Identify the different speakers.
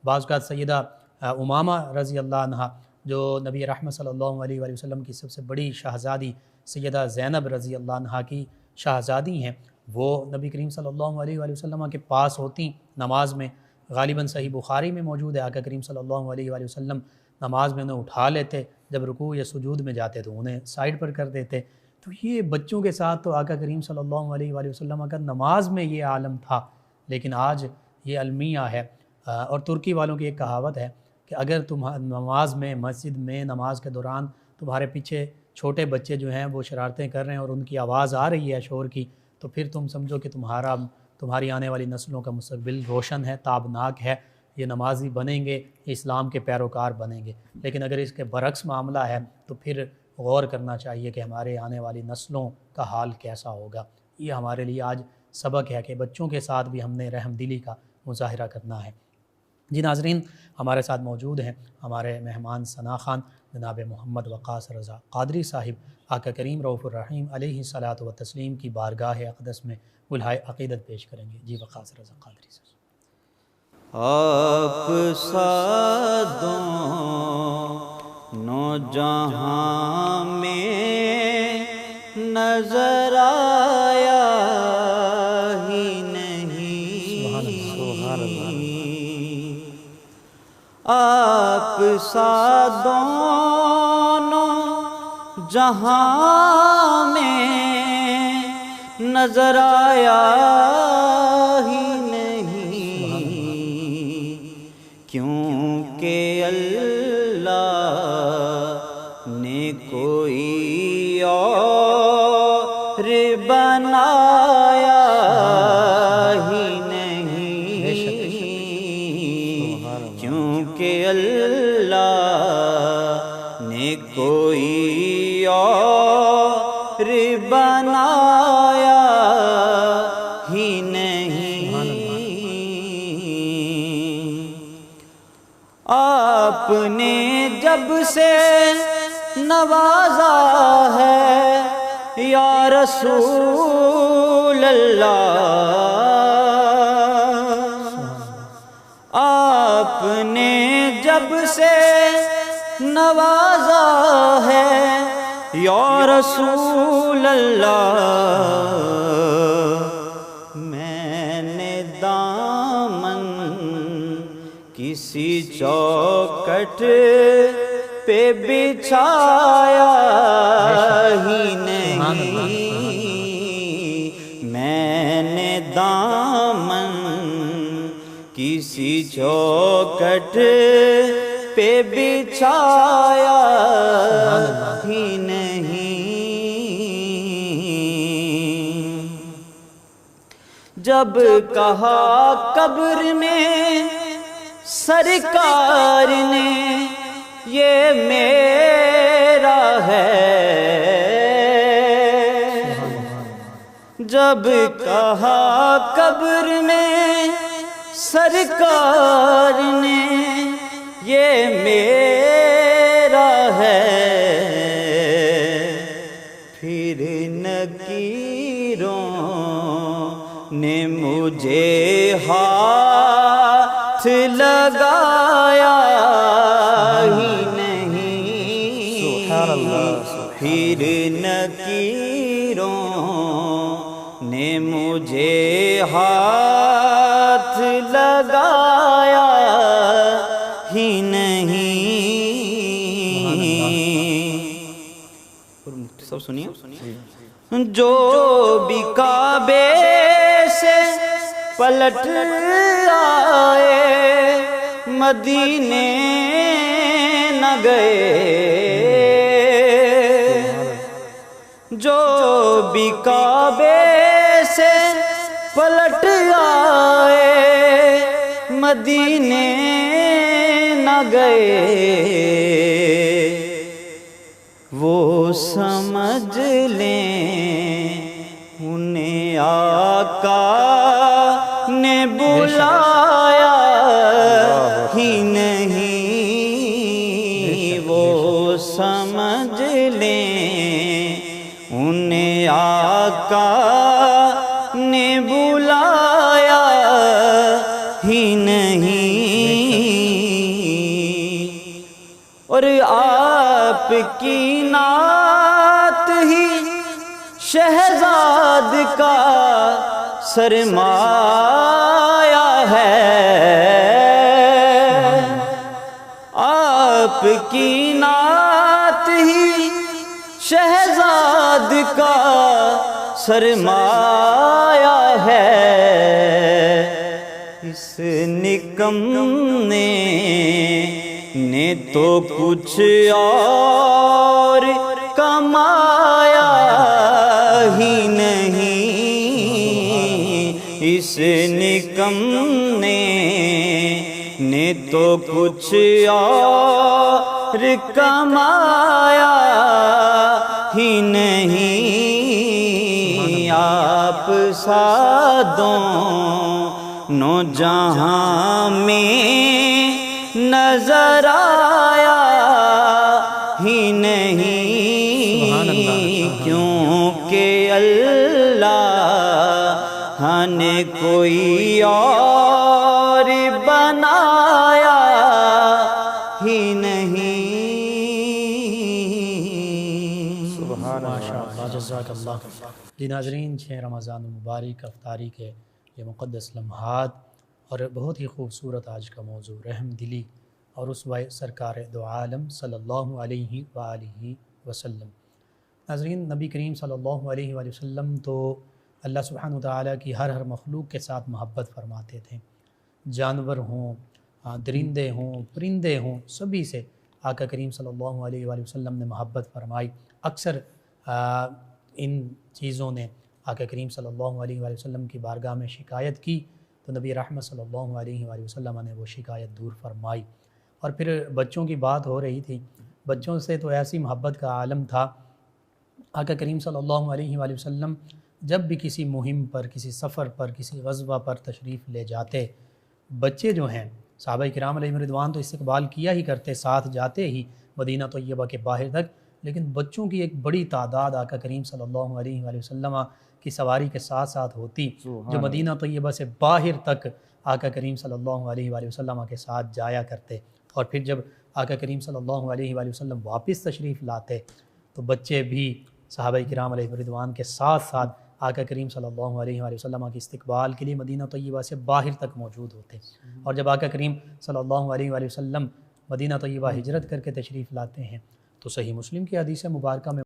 Speaker 1: بعض اوقات سیدہ امامہ رضی اللہ عنہ جو نبی رحمت صلی اللہ علیہ وآلہ وسلم کی سب سے بڑی شہزادی سیدہ زینب رضی اللہ عنہ کی شہزادی ہیں، وہ نبی کریم صلی اللہ علیہ وآلہ وسلم کے پاس ہوتی نماز میں، غالباً صحیح بخاری میں موجود ہے، آقا کریم صلی اللہ علیہ وآلہ وسلم نماز میں انہیں اٹھا لیتے، جب رکوع یا سجود میں جاتے تو انہیں سائیڈ پر کر دیتے۔ تو یہ بچوں کے ساتھ تو آقا کریم صلی اللہ علیہ وآلہ وسلم کا نماز میں یہ عالم تھا، لیکن آج یہ المیہ ہے۔ اور ترکی والوں کی ایک کہاوت ہے کہ اگر تم نماز میں، مسجد میں نماز کے دوران تمہارے پیچھے چھوٹے بچے جو ہیں وہ شرارتیں کر رہے ہیں اور ان کی آواز آ رہی ہے شور کی، تو پھر تم سمجھو کہ تمہاری آنے والی نسلوں کا مستقبل روشن ہے، تابناک ہے، یہ نمازی بنیں گے، اسلام کے پیروکار بنیں گے۔ لیکن اگر اس کے برعکس معاملہ ہے تو پھر غور کرنا چاہیے کہ ہمارے آنے والی نسلوں کا حال کیسا ہوگا۔ یہ ہمارے لیے آج سبق ہے کہ بچوں کے ساتھ بھی ہم نے رحم دلی کا مظاہرہ کرنا ہے۔ جی ناظرین، ہمارے ساتھ موجود ہیں ہمارے مہمان ثنا خان جناب محمد وقاص رضا قادری صاحب، آقا کریم رؤوف الرحیم علیہ الصلاۃ والتسلیم کی بارگاہ اقدس میں الہائے عقیدت پیش کریں گے۔ جی وقاص رضا قادری صاحب۔
Speaker 2: آپ سا دونوں جہاں میں نظر آیا ہی نہیں، آپ سا دونوں جہاں میں نظر آیا ہی نہیں، کیونکہ اللہ نے کوئی اور بنایا ہی نہیں، کیونکہ اللہ نے کوئی اور بنایا ہی نہیں۔ آپ نے جب سے نوازا ہے یا رسول اللہ، آپ نے جب سے نوازا ہے یا رسول اللہ، میں نے دامن کسی چوکٹ پہ بچھایا ہی نہیں، میں نے دامن کسی چوکٹ پہ بچھایا ہی نہیں۔ جب کہا قبر میں سرکار نے یہ میرا ہے، جب کہا قبر میں سرکار نے یہ میرا ہے، پھر نکیروں نے مجھے ہاتھ لگایا ہی نہیں، پھر نکیروں نے مجھے ہاتھ لگایا ہی نہیں۔ سب سنیے، جو بھی کعبے سے پلٹ آئے مدینے نہ گئے، جو بھی کعبے سے پلٹ آئے مدینے نہ گئے، وہ سمجھ لیں انہیں آقا نے بلایا ہی نہیں، وہ سمجھ لیں انہیں آقا نے بلایا ہی نہیں۔ اور آپ کی نعت ہی شہزاد کا سرمایہ ہے، آپ کی نعت ہی شہزاد کا سرمایہ ہے۔ اس نکمنے نے تو کچھ اور کمایا ہی نہیں، اس نکمنے نے تو کچھ اور کمایا ہی نہیں۔ آپ سادوں جہاں میں نظر آیا ہی نہیں، کیونکہ اللہ نے کوئی اور بنایا ہی نہیں۔
Speaker 1: ماشاءاللہ، جزاک اللہ۔ جی ناظرین، 6 رمضان المبارک افطاری کے یہ مقدس لمحات اور بہت ہی خوبصورت آج کا موضوع رحم دلی اور اسوہ سرکار دو عالم صلی اللہ علیہ وآلہ وسلم۔ ناظرین، نبی کریم صلی اللہ علیہ وآلہ وسلم تو اللہ سبحانہ وتعالیٰ کی ہر مخلوق کے ساتھ محبت فرماتے تھے، جانور ہوں، درندے ہوں، پرندے ہوں، سبھی سے آقا کریم صلی اللہ علیہ وآلہ وسلم نے محبت فرمائی۔ اکثر ان چیزوں نے آقا کریم صلی اللہ علیہ وآلہ وسلم کی بارگاہ میں شکایت کی تو نبی رحمت صلی اللہ علیہ وآلہ وسلم نے وہ شکایت دور فرمائی۔ اور پھر بچوں کی بات ہو رہی تھی، بچوں سے تو ایسی محبت کا عالم تھا، آقا کریم صلی اللہ علیہ وآلہ وسلم جب بھی کسی مہم پر، کسی سفر پر، کسی غزوہ پر تشریف لے جاتے، بچے جو ہیں صحابہ کرام علیہم رضوان تو استقبال کیا ہی کرتے ساتھ جاتے ہی مدینہ طیبہ کے باہر تک، لیکن بچوں کی ایک بڑی تعداد آقا کریم صلی اللہ علیہ وآلہ وسلم کی سواری کے ساتھ ساتھ ہوتی، جو مدینہ طیبہ سے باہر تک آقا کریم صلی اللہ علیہ وآلہ وسلم کے ساتھ جایا کرتے۔ اور پھر جب آقا کریم صلی اللہ علیہ وآلہ وسلم واپس تشریف لاتے تو بچے بھی صحابہ کرام علیہ رضوان کے ساتھ ساتھ آقا کریم صلی اللہ علیہ وآلہ وسلم کے استقبال کے لیے مدینہ طیبہ سے باہر تک موجود ہوتے۔ اور جب آقا کریم صلی اللہ علیہ وآلہ وسلم مدینہ طیبہ ہجرت کر کے تشریف لاتے ہیں تو صحیح مسلم کی حدیث مبارکہ میں